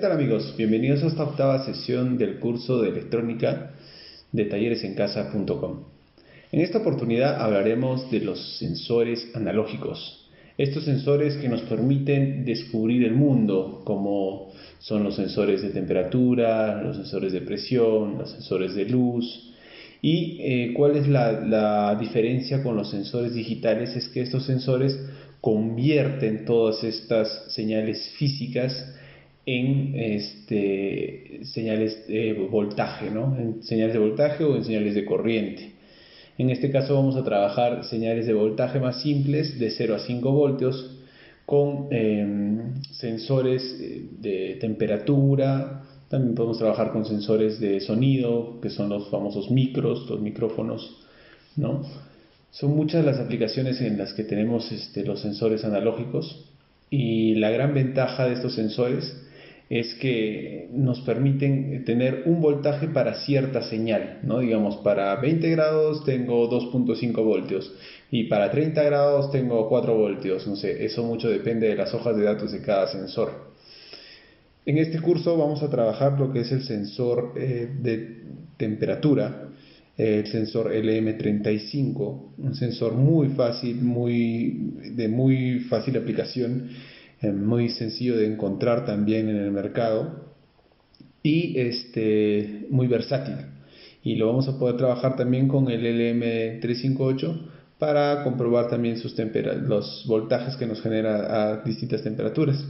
tal amigos? Bienvenidos a esta octava sesión del curso de electrónica de talleresencasa.com. En esta oportunidad hablaremos de los sensores analógicos. Estos sensores que nos permiten descubrir el mundo, como son los sensores de temperatura, los sensores de presión, los sensores de luz. Y cuál es la diferencia con los sensores digitales, es que estos sensores convierten todas estas señales físicas en señales de voltaje, ¿no? En señales de voltaje o en señales de corriente. En este caso vamos a trabajar señales de voltaje más simples de 0 a 5 voltios con sensores de temperatura. También podemos trabajar con sensores de sonido, que son los famosos micros, los micrófonos, ¿no? Son muchas las aplicaciones en las que tenemos los sensores analógicos, y la gran ventaja de estos sensores es que nos permiten tener un voltaje para cierta señal, ¿no? Digamos, para 20 grados tengo 2.5 voltios y para 30 grados tengo 4 voltios, no sé, eso mucho depende de las hojas de datos de cada sensor. En este curso vamos a trabajar lo que es el sensor de temperatura, el sensor LM35, un sensor muy fácil, de muy fácil aplicación, muy sencillo de encontrar también en el mercado y muy versátil. Y lo vamos a poder trabajar también con el LM358 para comprobar también los voltajes que nos genera a distintas temperaturas.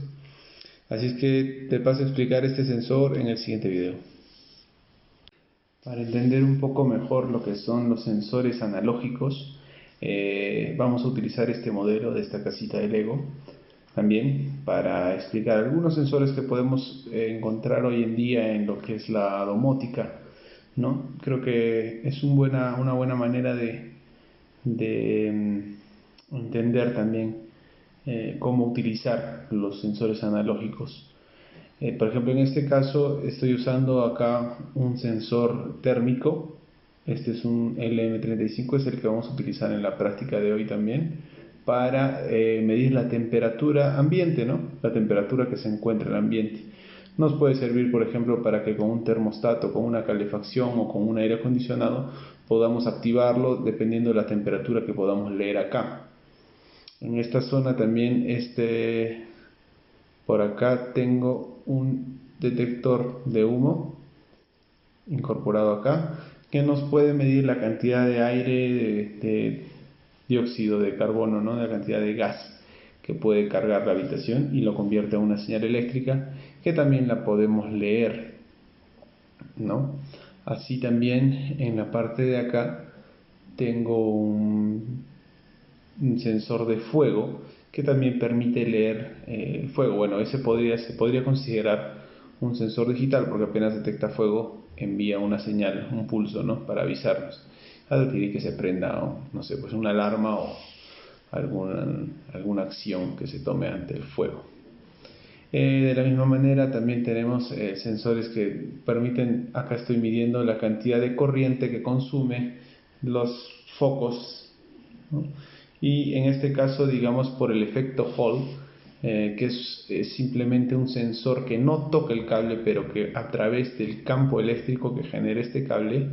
Así es que te paso a explicar este sensor en el siguiente video. Para entender un poco mejor lo que son los sensores analógicos, vamos a utilizar este modelo de esta casita de Lego también para explicar algunos sensores que podemos encontrar hoy en día en lo que es la domótica, ¿no? Creo que es una buena manera de entender también cómo utilizar los sensores analógicos. Por ejemplo, en este caso estoy usando acá un sensor térmico. Este es un LM35, es el que vamos a utilizar en la práctica de hoy también para medir la temperatura ambiente, ¿no? La temperatura que se encuentra en el ambiente. Nos puede servir, por ejemplo, para que con un termostato, con una calefacción o con un aire acondicionado podamos activarlo dependiendo de la temperatura que podamos leer acá. En esta zona también por acá tengo un detector de humo incorporado acá que nos puede medir la cantidad de aire, de dióxido de carbono, ¿no? La cantidad de gas que puede cargar la habitación y lo convierte en una señal eléctrica que también la podemos leer, ¿no? Así también en la parte de acá tengo un sensor de fuego que también permite leer el fuego. Bueno, se podría considerar un sensor digital porque apenas detecta fuego envía una señal, un pulso, ¿no? Para avisarnos. Advertir que se prenda, o, no sé, pues una alarma o alguna acción que se tome ante el fuego. De la misma manera también tenemos sensores que permiten, acá estoy midiendo la cantidad de corriente que consume los focos, ¿no? Y en este caso, digamos, por el efecto Hall, que es simplemente un sensor que no toca el cable, pero que a través del campo eléctrico que genera este cable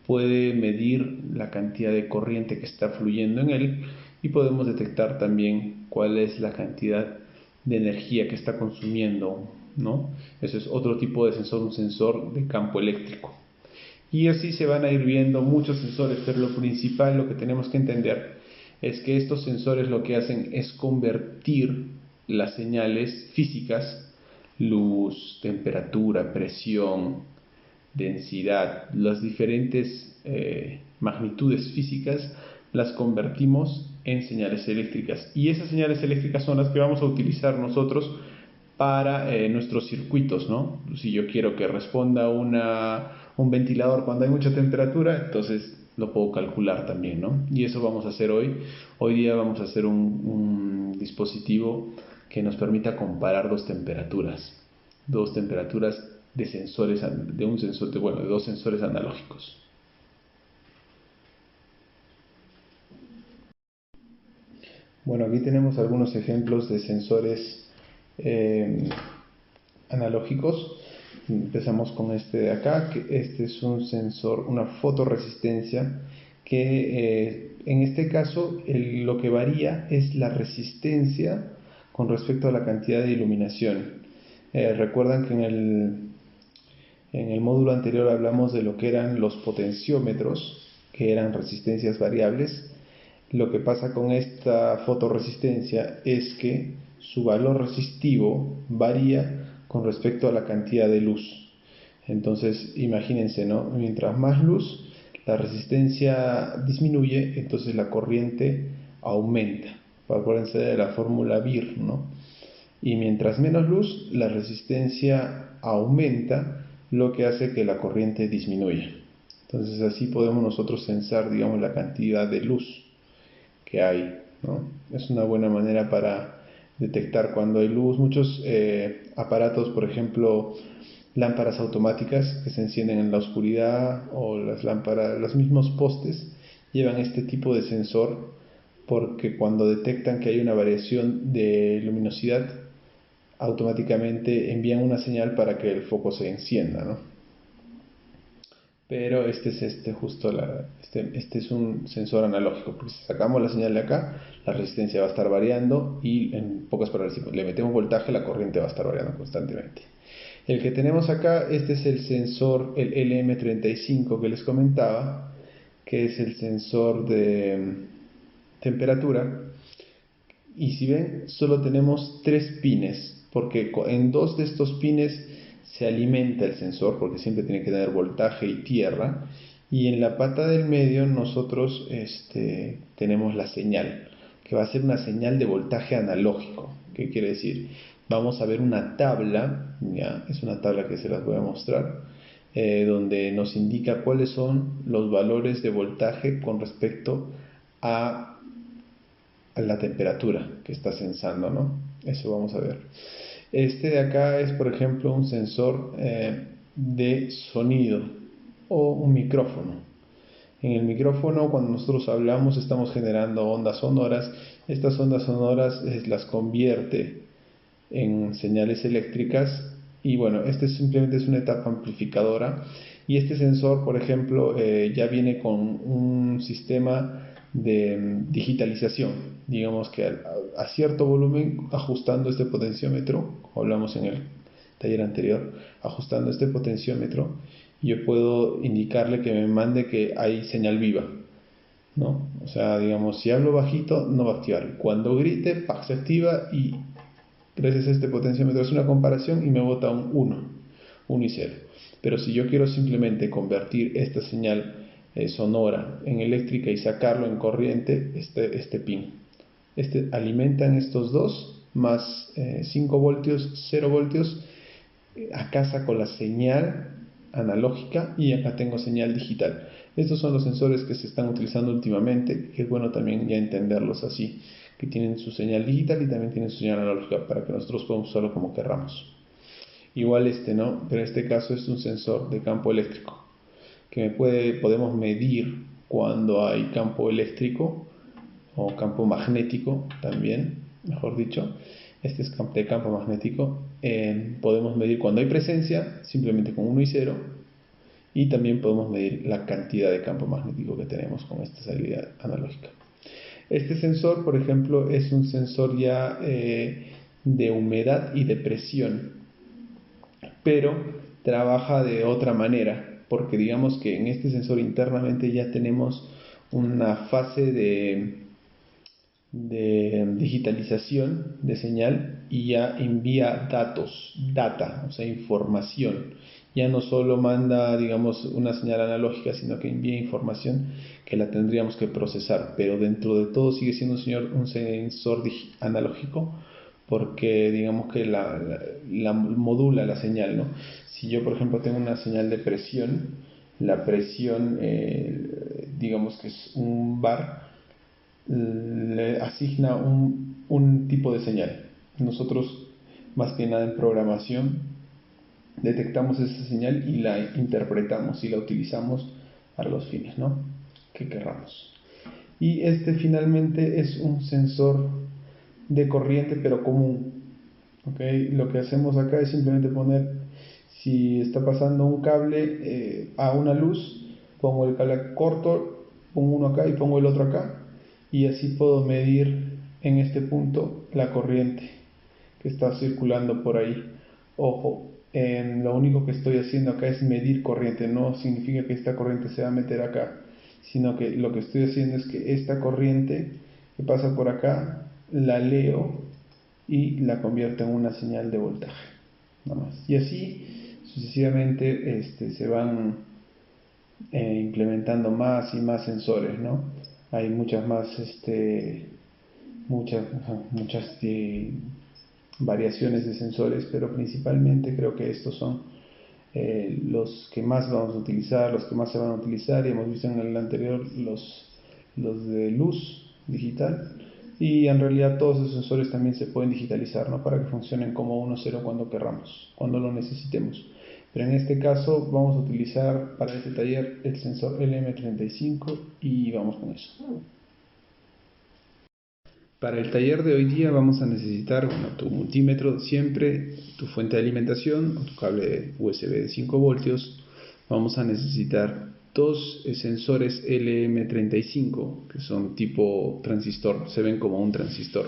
puede medir la cantidad de corriente que está fluyendo en él, y podemos detectar también cuál es la cantidad de energía que está consumiendo, ¿no? Eso es otro tipo de sensor, un sensor de campo eléctrico. Y así se van a ir viendo muchos sensores, pero lo principal, lo que tenemos que entender, es que estos sensores lo que hacen es convertir las señales físicas, luz, temperatura, presión, densidad, las diferentes magnitudes físicas, las convertimos en señales eléctricas. Y esas señales eléctricas son las que vamos a utilizar nosotros para nuestros circuitos, ¿no? Si yo quiero que responda un ventilador cuando hay mucha temperatura, entonces lo puedo calcular también, ¿no? Y eso vamos a hacer hoy. Hoy día vamos a hacer un dispositivo que nos permita comparar dos temperaturas de sensores, de dos sensores analógicos. Bueno, aquí tenemos algunos ejemplos de sensores analógicos. Empezamos con este de acá, que este es un sensor, una fotorresistencia, que en este caso lo que varía es la resistencia con respecto a la cantidad de iluminación. Recuerdan que en el módulo anterior hablamos de lo que eran los potenciómetros, que eran resistencias variables. Lo que pasa con esta fotorresistencia es que su valor resistivo varía con respecto a la cantidad de luz. Entonces, imagínense, ¿no? Mientras más luz, la resistencia disminuye, entonces la corriente aumenta. Acuérdense de la fórmula BIR, ¿no? Y mientras menos luz, la resistencia aumenta, lo que hace que la corriente disminuya. Entonces, así podemos nosotros censar, digamos, la cantidad de luz que hay, ¿no? Es una buena manera para detectar cuando hay luz. Muchos aparatos, por ejemplo, lámparas automáticas que se encienden en la oscuridad, o las lámparas, los mismos postes llevan este tipo de sensor, porque cuando detectan que hay una variación de luminosidad, automáticamente envían una señal para que el foco se encienda, ¿no? Pero este es un sensor analógico, porque si sacamos la señal de acá, la resistencia va a estar variando, y en pocas palabras, si le metemos voltaje, la corriente va a estar variando constantemente. El que tenemos acá, este es el sensor, el LM35 que les comentaba, que es el sensor de temperatura. Y si ven, solo tenemos 3 pines, porque en 2 de estos pines se alimenta el sensor, porque siempre tiene que tener voltaje y tierra, y en la pata del medio nosotros tenemos la señal, que va a ser una señal de voltaje analógico. ¿Qué quiere decir? Vamos a ver una tabla, ¿ya? Es una tabla que se las voy a mostrar, donde nos indica cuáles son los valores de voltaje con respecto a la temperatura que está sensando, ¿no? Eso vamos a ver. Este de acá es, por ejemplo, un sensor de sonido, o un micrófono. En el micrófono, cuando nosotros hablamos, estamos generando ondas sonoras. Estas ondas sonoras las convierte en señales eléctricas, y bueno, este simplemente es una etapa amplificadora. Y este sensor, por ejemplo, ya viene con un sistema de digitalización, digamos que a cierto volumen, ajustando este potenciómetro, como hablamos en el taller anterior, ajustando este potenciómetro, yo puedo indicarle que me mande que hay señal viva, ¿no? O sea, digamos, si hablo bajito, no va a activar. Cuando grite, ¡pac!, se activa, y gracias a este potenciómetro es una comparación y me bota un 1 y 0. Pero si yo quiero simplemente convertir esta señal sonora en eléctrica y sacarlo en corriente, este pin, alimentan estos dos más 5 voltios, 0 voltios. Acá saco la señal analógica y acá tengo señal digital. Estos son los sensores que se están utilizando últimamente, que es bueno también ya entenderlos así, que tienen su señal digital y también tienen su señal analógica, para que nosotros podamos usarlo como querramos. Igual ¿no? Pero en este caso es un sensor de campo eléctrico, que podemos medir cuando hay campo eléctrico, o campo magnético también, mejor dicho. Este es de campo magnético. Podemos medir cuando hay presencia, simplemente con 1 y 0, y también podemos medir la cantidad de campo magnético que tenemos con esta salida analógica. Este sensor, por ejemplo, es un sensor ya de humedad y de presión, pero trabaja de otra manera, porque digamos que en este sensor internamente ya tenemos una fase de digitalización de señal, y ya envía data, o sea, información. Ya no solo manda, digamos, una señal analógica, sino que envía información que la tendríamos que procesar, pero dentro de todo sigue siendo un sensor analógico, porque digamos que la modula la señal, ¿no? Si yo, por ejemplo, tengo una señal de presión, la presión, digamos que es un bar, le asigna un tipo de señal. Nosotros, más que nada en programación, detectamos esa señal y la interpretamos y la utilizamos para los fines, ¿no?, que querramos. Y este finalmente es un sensor de corriente, pero común. ¿ok? Lo que hacemos acá es simplemente poner, si está pasando un cable a una luz, pongo el cable corto, pongo uno acá y pongo el otro acá, y así puedo medir en este punto la corriente que está circulando por ahí. Ojo, lo único que estoy haciendo acá es medir corriente, no significa que esta corriente se va a meter acá, sino que lo que estoy haciendo es que esta corriente que pasa por acá la leo y la convierto en una señal de voltaje, nada más. Y así sucesivamente se van implementando más y más sensores, ¿no? Hay muchas más, muchas variaciones de sensores, pero principalmente creo que estos son los que más vamos a utilizar, los que más se van a utilizar, y hemos visto en el anterior los de luz digital, y en realidad todos esos sensores también se pueden digitalizar, ¿no? Para que funcionen como 1-0 cuando querramos, cuando lo necesitemos. Pero en este caso vamos a utilizar para este taller el sensor LM35 y vamos con eso. Para el taller de hoy día vamos a necesitar, bueno, tu multímetro siempre, tu fuente de alimentación, tu cable USB de 5 voltios. Vamos a necesitar dos sensores LM35 que son tipo transistor, se ven como un transistor.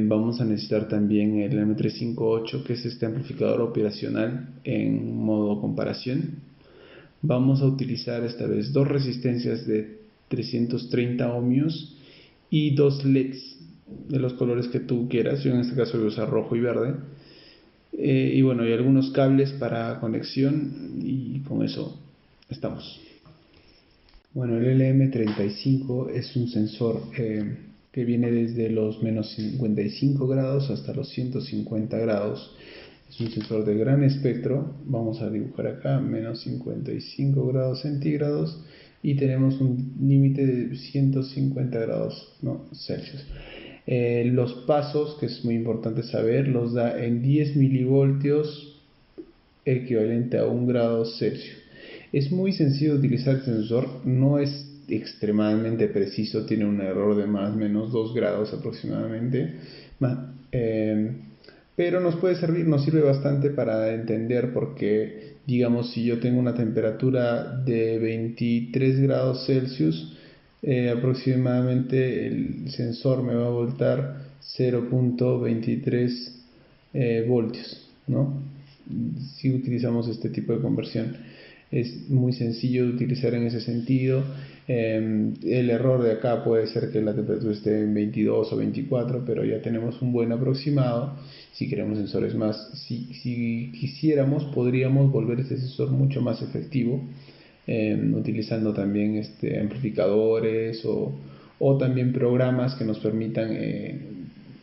Vamos a necesitar también el M358, que es este amplificador operacional en modo comparación. Vamos a utilizar esta vez dos resistencias de 330 ohmios y dos LEDs de los colores que tú quieras. Yo en este caso voy a usar rojo y verde. Y bueno, hay algunos cables para conexión y con eso estamos. Bueno, el LM35 es un sensor que viene desde los menos 55 grados hasta los 150 grados. Es un sensor de gran espectro. Vamos a dibujar acá menos 55 grados centígrados y tenemos un límite de 150 grados, ¿no?, Celsius. Los pasos, que es muy importante saber, los da en 10 milivoltios, equivalente a 1 grado Celsius. Es muy sencillo de utilizar el sensor, no es extremadamente preciso, tiene un error de más o menos 2 grados aproximadamente, pero nos puede servir, nos sirve bastante para entender, porque digamos, si yo tengo una temperatura de 23 grados Celsius, aproximadamente el sensor me va a voltar 0.23 voltios, ¿no? Si utilizamos este tipo de conversión, es muy sencillo de utilizar en ese sentido. El error de acá puede ser que la temperatura esté en 22 o 24, pero ya tenemos un buen aproximado. Si queremos sensores más, si quisiéramos, podríamos volver este sensor mucho más efectivo, utilizando también amplificadores o también programas que nos permitan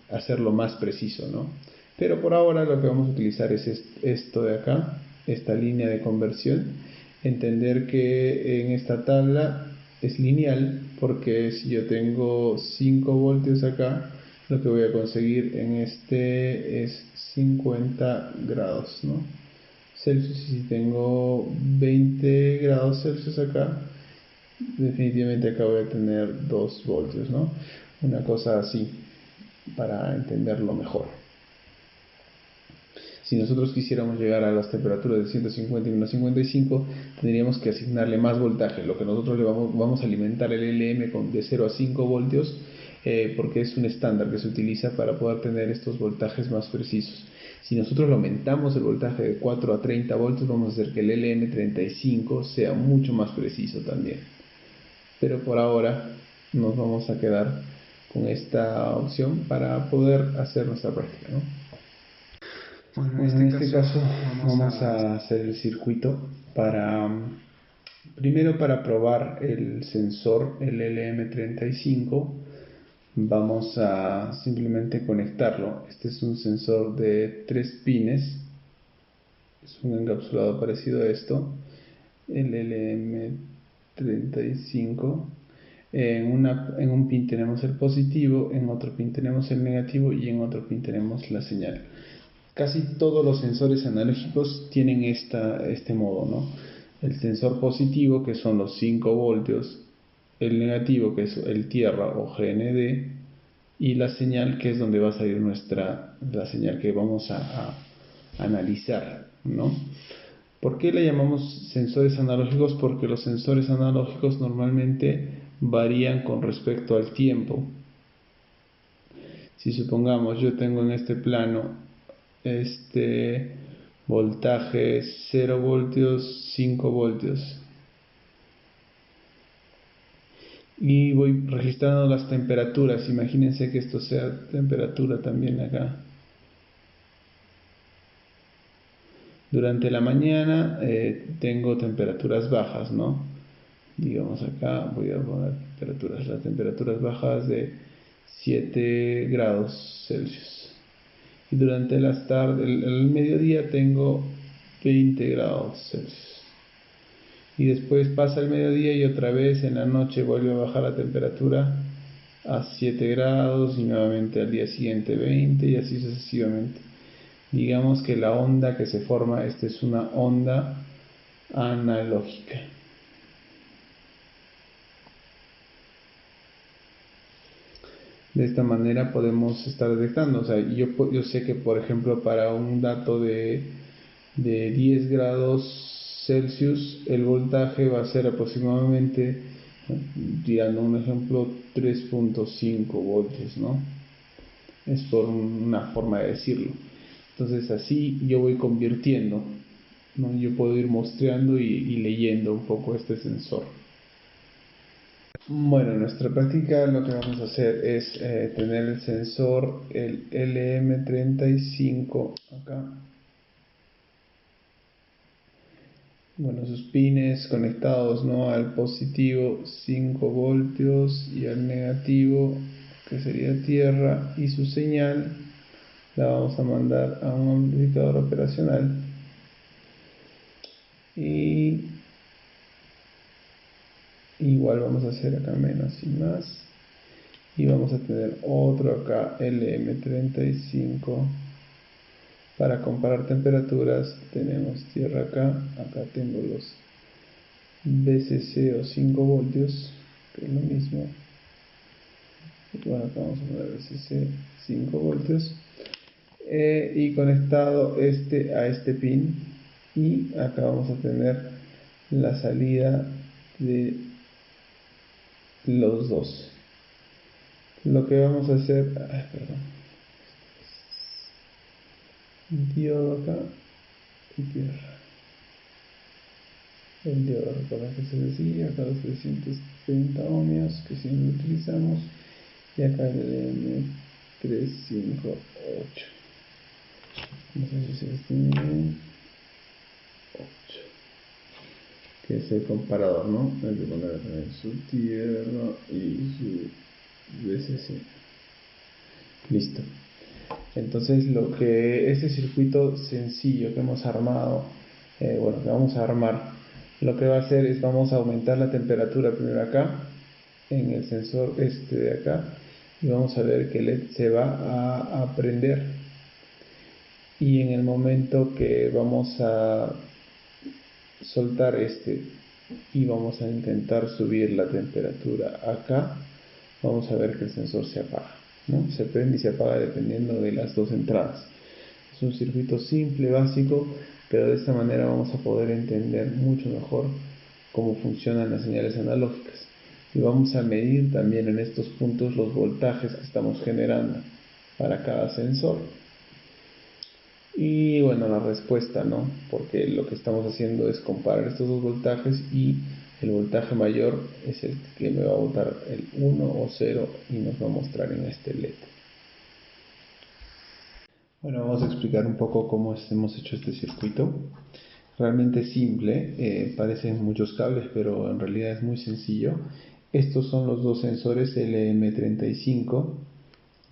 hacerlo más preciso, ¿no? Pero por ahora lo que vamos a utilizar es esto de acá, esta línea de conversión. Entender que en esta tabla es lineal, porque si yo tengo 5 voltios acá, lo que voy a conseguir en este es 50 grados, ¿no?, Celsius. Y si tengo 20 grados Celsius acá, definitivamente acá voy a tener 2 voltios, ¿no? Una cosa así, para entenderlo mejor. Si nosotros quisiéramos llegar a las temperaturas de 150 y 155, tendríamos que asignarle más voltaje. Lo que nosotros le vamos a alimentar el LM de 0 a 5 voltios, porque es un estándar que se utiliza para poder tener estos voltajes más precisos. Si nosotros le aumentamos el voltaje de 4 a 30 voltios, vamos a hacer que el LM35 sea mucho más preciso también. Pero por ahora nos vamos a quedar con esta opción para poder hacer nuestra práctica, ¿no? Bueno, en este caso vamos a hacer el circuito primero para probar el sensor, el LM35. Vamos a simplemente conectarlo. Este es un sensor de 3 pines, es un encapsulado parecido a esto, el LM35. En un pin tenemos el positivo, en otro pin tenemos el negativo y en otro pin tenemos la señal. Casi todos los sensores analógicos tienen este modo, ¿no? El sensor positivo, que son los 5 voltios, el negativo, que es el tierra o GND, y la señal, que es donde va a salir la señal que vamos a analizar, ¿no? ¿Por qué le llamamos sensores analógicos? Porque los sensores analógicos normalmente varían con respecto al tiempo. Si supongamos yo tengo en este plano voltaje 0 voltios, 5 voltios, y voy registrando las temperaturas. Imagínense que esto sea temperatura también acá. Durante la mañana tengo temperaturas bajas, ¿no? Digamos acá voy a poner las temperaturas bajas de 7 grados Celsius. Y durante las tardes, el mediodía tengo 20 grados Celsius. Y después pasa el mediodía y otra vez en la noche vuelve a bajar la temperatura a 7 grados y nuevamente al día siguiente 20 y así sucesivamente. Digamos que la onda que se forma, esta es una onda analógica. De esta manera podemos estar detectando, o sea, yo sé que por ejemplo para un dato de 10 grados Celsius el voltaje va a ser aproximadamente, tirando un ejemplo, 3.5 voltios, ¿no? Es por una forma de decirlo. Entonces así yo voy convirtiendo, ¿no? Yo puedo ir mostrando y leyendo un poco este sensor. Bueno, en nuestra práctica lo que vamos a hacer es tener el sensor, el LM35 acá. Bueno, sus pines conectados, ¿no?, al positivo 5 voltios y al negativo, que sería tierra, y su señal la vamos a mandar a un amplificador operacional. Y igual vamos a hacer acá menos y más, y vamos a tener otro acá, LM35. Para comparar temperaturas tenemos tierra acá tengo los BCC o 5 voltios, que es lo mismo. Y bueno, acá vamos a poner BCC 5 voltios. Y conectado a este pin, y acá vamos a tener la salida de los dos. Lo que vamos a hacer, diodo acá y tierra. El diodo, recuerden que se decía acá los 330 ohmios que siempre utilizamos, y acá el M358. No sé si se distingue bien. 8, que es el comparador, ¿no? Hay que poner también su tierra y su VCC. Listo. Entonces este circuito sencillo que hemos armado, que vamos a armar, lo que va a hacer es vamos a aumentar la temperatura primero acá en el sensor de acá, y vamos a ver que el LED se va a prender, y en el momento que vamos a soltar y vamos a intentar subir la temperatura acá, vamos a ver que el sensor se apaga, ¿no? Se prende y se apaga dependiendo de las dos entradas. Es un circuito simple, básico, pero de esta manera vamos a poder entender mucho mejor cómo funcionan las señales analógicas, y vamos a medir también en estos puntos los voltajes que estamos generando para cada sensor. Y bueno, la respuesta, ¿no? Porque lo que estamos haciendo es comparar estos dos voltajes, y el voltaje mayor es el que me va a botar el 1 o 0 y nos va a mostrar en este LED. Bueno, vamos a explicar un poco cómo hemos hecho este circuito. Realmente simple, parecen muchos cables, pero en realidad es muy sencillo. Estos son los dos sensores LM35.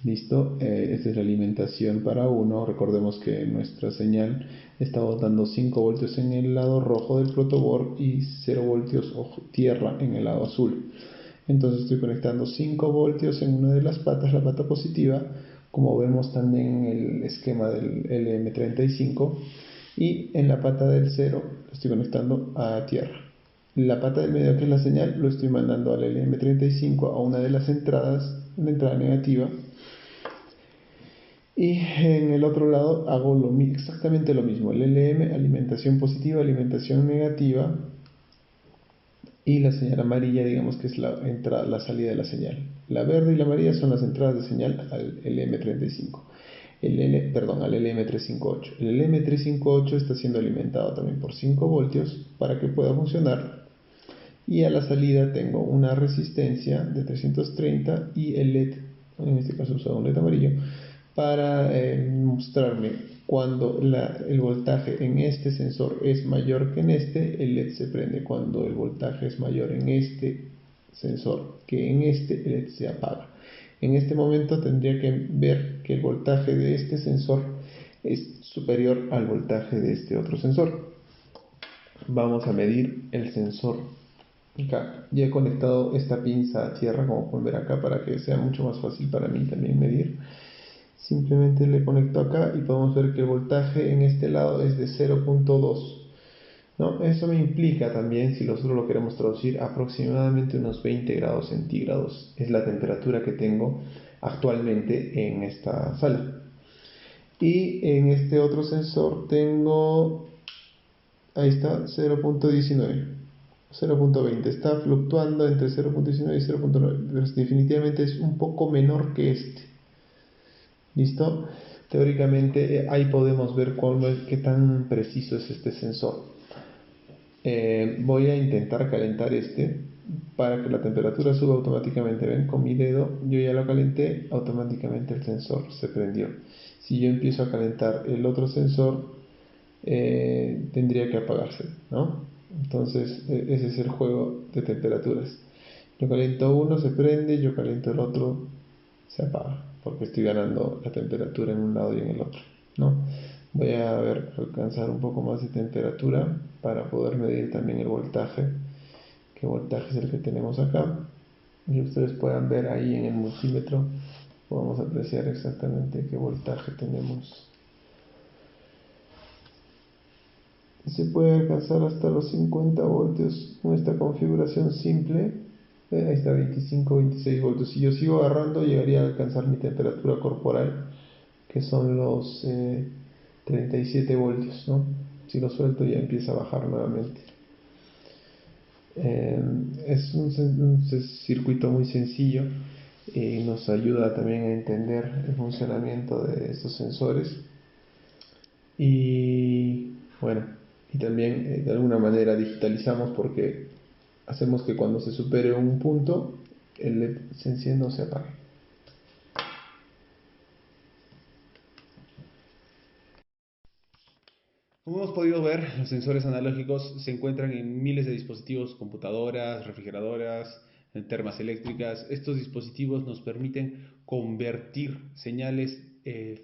Listo, esta es la alimentación para uno. Recordemos que nuestra señal está botando 5 voltios en el lado rojo del protoboard y 0 voltios o tierra en el lado azul. Entonces estoy conectando 5 voltios en una de las patas, la pata positiva, como vemos también en el esquema del LM35, y en la pata del 0 lo estoy conectando a tierra. La pata del medio, que es la señal, lo estoy mandando al LM35 a una de las entradas, la entrada negativa, Y en el otro lado hago exactamente lo mismo. El LM, alimentación positiva, alimentación negativa. Y la señal amarilla, digamos que es la salida de la señal. La verde y la amarilla son las entradas de señal al LM35. Al LM358. El LM358 está siendo alimentado también por 5 voltios para que pueda funcionar. Y a la salida tengo una resistencia de 330 y el LED, en este caso usado un LED amarillo, para mostrarme cuando el voltaje en este sensor es mayor que en este, el LED se prende. Cuando el voltaje es mayor en este sensor que en este, el LED se apaga. En este momento tendría que ver que el voltaje de este sensor es superior al voltaje de este otro sensor. Vamos a medir el sensor acá. Ya he conectado esta pinza a tierra, como pueden ver acá, para que sea mucho más fácil para mí también medir. Simplemente le conecto acá y podemos ver que el voltaje en este lado es de 0.2, ¿no? Eso me implica también, si nosotros lo queremos traducir, aproximadamente unos 20 grados centígrados es la temperatura que tengo actualmente en esta sala. Y en este otro sensor tengo, ahí está, 0.19, 0.20, está fluctuando entre 0.19 y 0.9, pero definitivamente es un poco menor que este. ¿Listo? Teóricamente ahí podemos ver qué tan preciso es este sensor. Voy a intentar calentar este para que la temperatura suba automáticamente. Ven, con mi dedo yo ya lo calenté, automáticamente el sensor se prendió. Si yo empiezo a calentar el otro sensor, tendría que apagarse, ¿no? Entonces ese es el juego de temperaturas. Yo caliento uno, se prende, yo caliento el otro, se apaga, porque estoy ganando la temperatura en un lado y en el otro, ¿no? Voy a alcanzar un poco más de temperatura para poder medir también el voltaje, qué voltaje es el que tenemos acá, y ustedes puedan ver ahí en el multímetro, podemos apreciar exactamente qué voltaje tenemos. Se puede alcanzar hasta los 50 voltios con esta configuración simple. Ahí está, 25, 26 voltios. Si yo sigo agarrando, llegaría a alcanzar mi temperatura corporal, que son los 37 voltios, ¿no? Si lo suelto ya empieza a bajar nuevamente. Es un circuito muy sencillo y nos ayuda también a entender el funcionamiento de estos sensores. Y bueno, y también de alguna manera digitalizamos porque hacemos que cuando se supere un punto, el LED se encienda o se apague. Como hemos podido ver, los sensores analógicos se encuentran en miles de dispositivos, computadoras, refrigeradoras, termas eléctricas. Estos dispositivos nos permiten convertir señales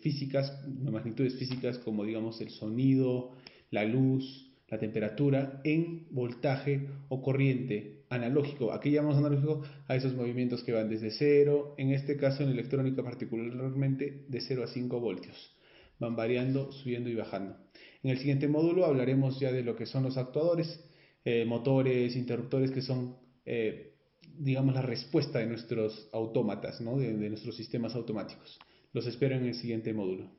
físicas, magnitudes físicas como digamos el sonido, la luz, la temperatura, en voltaje o corriente analógico. ¿A qué llamamos analógico? A esos movimientos que van desde 0, en este caso en electrónica particularmente de 0 a 5 voltios. Van variando, subiendo y bajando. En el siguiente módulo hablaremos ya de lo que son los actuadores, motores, interruptores, que son, digamos, la respuesta de nuestros autómatas, ¿no? de nuestros sistemas automáticos. Los espero en el siguiente módulo.